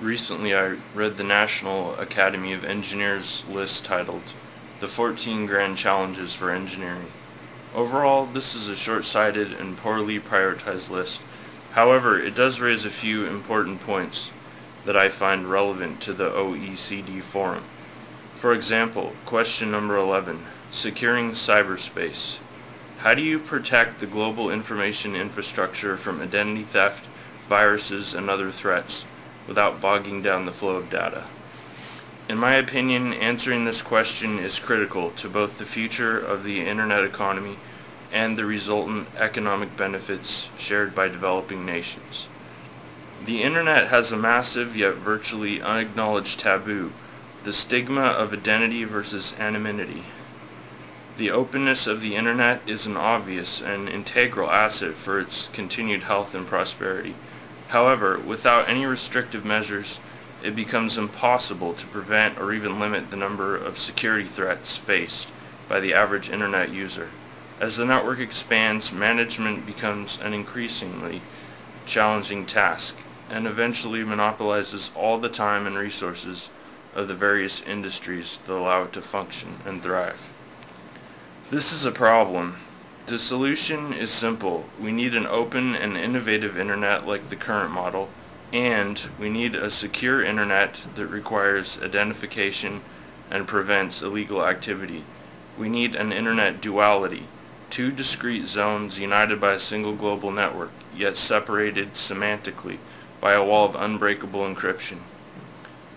Recently I read the National Academy of Engineers list titled The 14 Grand Challenges for Engineering. Overall, this is a short-sighted and poorly prioritized list. However, it does raise a few important points that I find relevant to the OECD forum. For example, question number 11, securing cyberspace. How do you protect the global information infrastructure from identity theft, viruses, and other threats without bogging down the flow of data? In my opinion, answering this question is critical to both the future of the internet economy and the resultant economic benefits shared by developing nations. The internet has a massive yet virtually unacknowledged taboo, the stigma of identity versus anonymity. The openness of the internet is an obvious and integral asset for its continued health and prosperity. However, without any restrictive measures, it becomes impossible to prevent or even limit the number of security threats faced by the average internet user. As the network expands, management becomes an increasingly challenging task, and eventually monopolizes all the time and resources of the various industries that allow it to function and thrive. This is a problem. The solution is simple. We need an open and innovative internet like the current model, and we need a secure internet that requires identification and prevents illegal activity. We need an internet duality, two discrete zones united by a single global network, yet separated semantically by a wall of unbreakable encryption.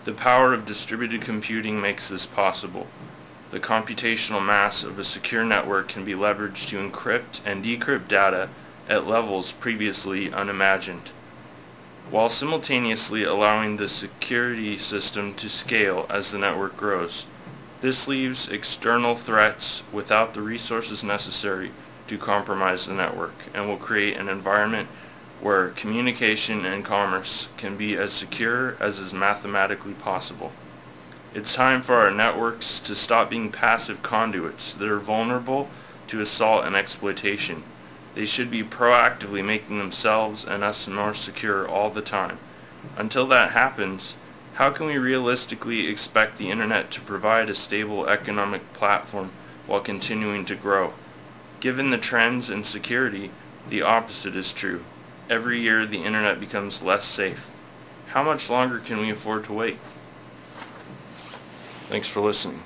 The power of distributed computing makes this possible. The computational mass of a secure network can be leveraged to encrypt and decrypt data at levels previously unimagined, while simultaneously allowing the security system to scale as the network grows. This leaves external threats without the resources necessary to compromise the network, and will create an environment where communication and commerce can be as secure as is mathematically possible. It's time for our networks to stop being passive conduits that are vulnerable to assault and exploitation. They should be proactively making themselves and us more secure all the time. Until that happens, how can we realistically expect the internet to provide a stable economic platform while continuing to grow? Given the trends in security, the opposite is true. Every year the internet becomes less safe. How much longer can we afford to wait? Thanks for listening.